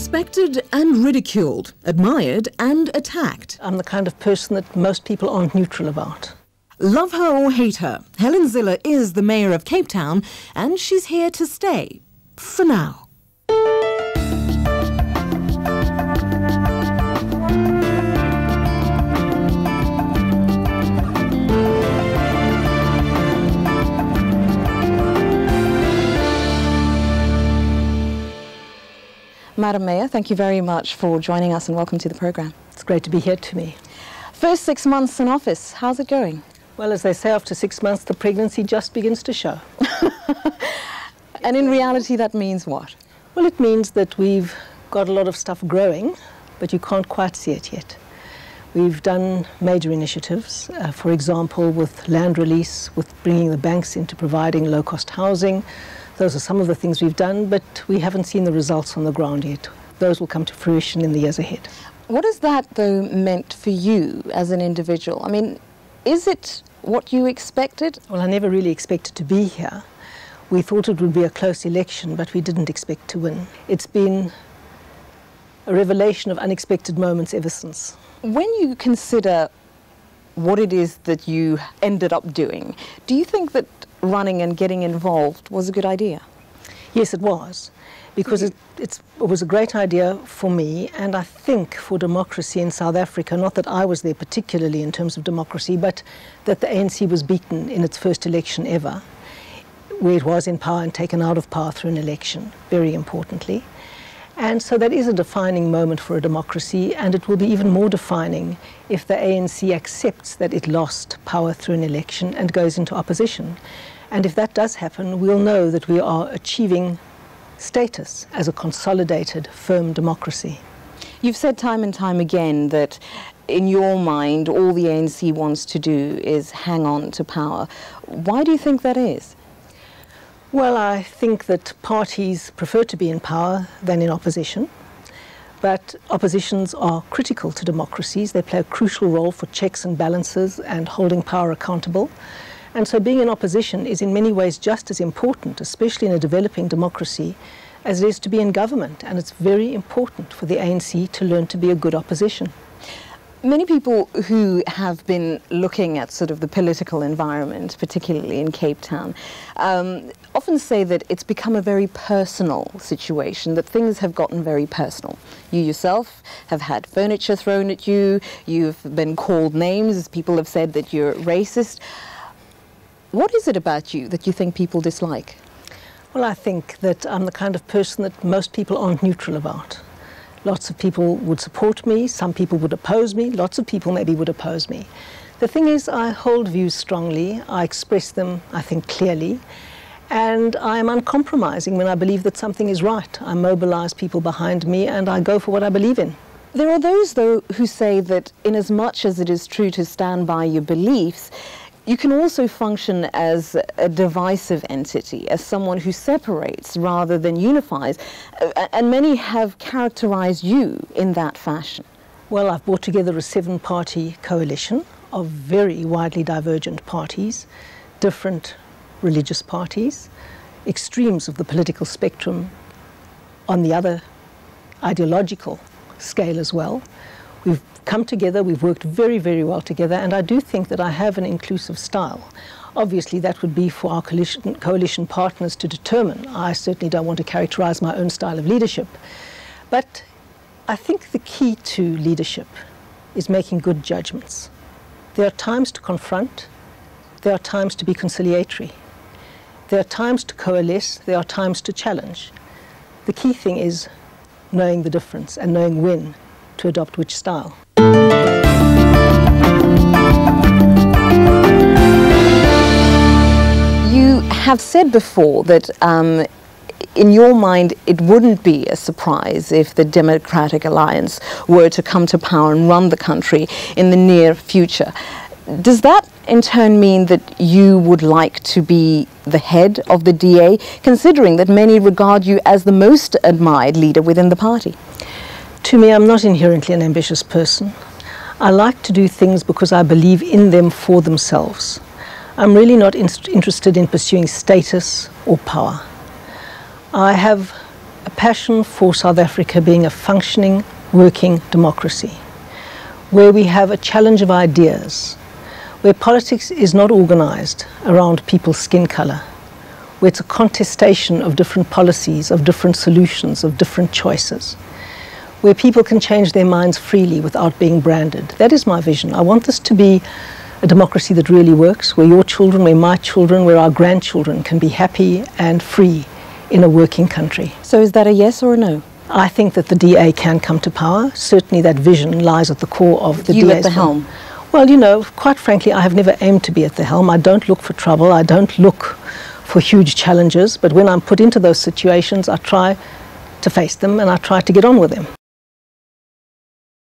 Respected and ridiculed, admired and attacked. I'm the kind of person that most people aren't neutral about. Love her or hate her, Helen Zille is the mayor of Cape Town, and she's here to stay. For now. Madam Mayor, thank you very much for joining us and welcome to the programme. It's great to be here, Tumi. First 6 months in office, how's it going? Well, as they say, after 6 months, the pregnancy just begins to show. And in reality, that means what? Well, it means that we've got a lot of stuff growing, but you can't quite see it yet. We've done major initiatives, for example, with land release, with bringing the banks into providing low-cost housing. Those are some of the things we've done, but we haven't seen the results on the ground yet. Those will come to fruition in the years ahead. What has that, though, meant for you as an individual? I mean, is it what you expected? Well, I never really expected to be here. We thought it would be a close election, but we didn't expect to win. It's been a revelation of unexpected moments ever since. When you consider what it is that you ended up doing, do you think that running and getting involved was a good idea? Yes, it was, because it was a great idea for me, and I think for democracy in South Africa, not that I was there particularly in terms of democracy, but that the ANC was beaten in its first election ever, where it was in power and taken out of power through an election, very importantly. And so that is a defining moment for a democracy, and it will be even more defining if the ANC accepts that it lost power through an election and goes into opposition. And if that does happen, we'll know that we are achieving status as a consolidated, firm democracy. You've said time and time again that in your mind, all the ANC wants to do is hang on to power. Why do you think that is? Well, I think that parties prefer to be in power than in opposition, but oppositions are critical to democracies. They play a crucial role for checks and balances and holding power accountable. And so being in opposition is in many ways just as important, especially in a developing democracy, as it is to be in government. And it's very important for the ANC to learn to be a good opposition. Many people who have been looking at sort of the political environment, particularly in Cape Town, often say that it's become a very personal situation, that things have gotten very personal. You yourself have had furniture thrown at you, you've been called names, people have said that you're racist. What is it about you that you think people dislike? Well, I think that I'm the kind of person that most people aren't neutral about. Lots of people would support me, some people would oppose me, lots of people maybe would oppose me. The thing is, I hold views strongly, I express them, I think, clearly, and I'm uncompromising when I believe that something is right. I mobilize people behind me and I go for what I believe in. There are those, though, who say that in as much as it is true to stand by your beliefs, you can also function as a divisive entity, as someone who separates rather than unifies, and many have characterized you in that fashion. Well, I've brought together a 7-party coalition of very widely divergent parties, different religious parties, extremes of the political spectrum on the other ideological scale as well. We've come together, we've worked very, very well together, and I do think that I have an inclusive style. Obviously, that would be for our coalition partners to determine. I certainly don't want to characterize my own style of leadership. But I think the key to leadership is making good judgments. There are times to confront, there are times to be conciliatory. There are times to coalesce, there are times to challenge. The key thing is knowing the difference and knowing when to adopt which style. You have said before that in your mind it wouldn't be a surprise if the Democratic Alliance were to come to power and run the country in the near future. Does that in turn mean that you would like to be the head of the DA, considering that many regard you as the most admired leader within the party? To me, I'm not inherently an ambitious person. I like to do things because I believe in them for themselves. I'm really not interested in pursuing status or power. I have a passion for South Africa being a functioning, working democracy, where we have a challenge of ideas, where politics is not organized around people's skin color, where it's a contestation of different policies, of different solutions, of different choices, where people can change their minds freely without being branded. That is my vision. I want this to be a democracy that really works, where your children, where my children, where our grandchildren can be happy and free in a working country. So is that a yes or a no? I think that the DA can come to power. Certainly that vision lies at the core of the DA's. You at the helm? Well, you know, quite frankly, I have never aimed to be at the helm. I don't look for trouble. I don't look for huge challenges. But when I'm put into those situations, I try to face them and I try to get on with them.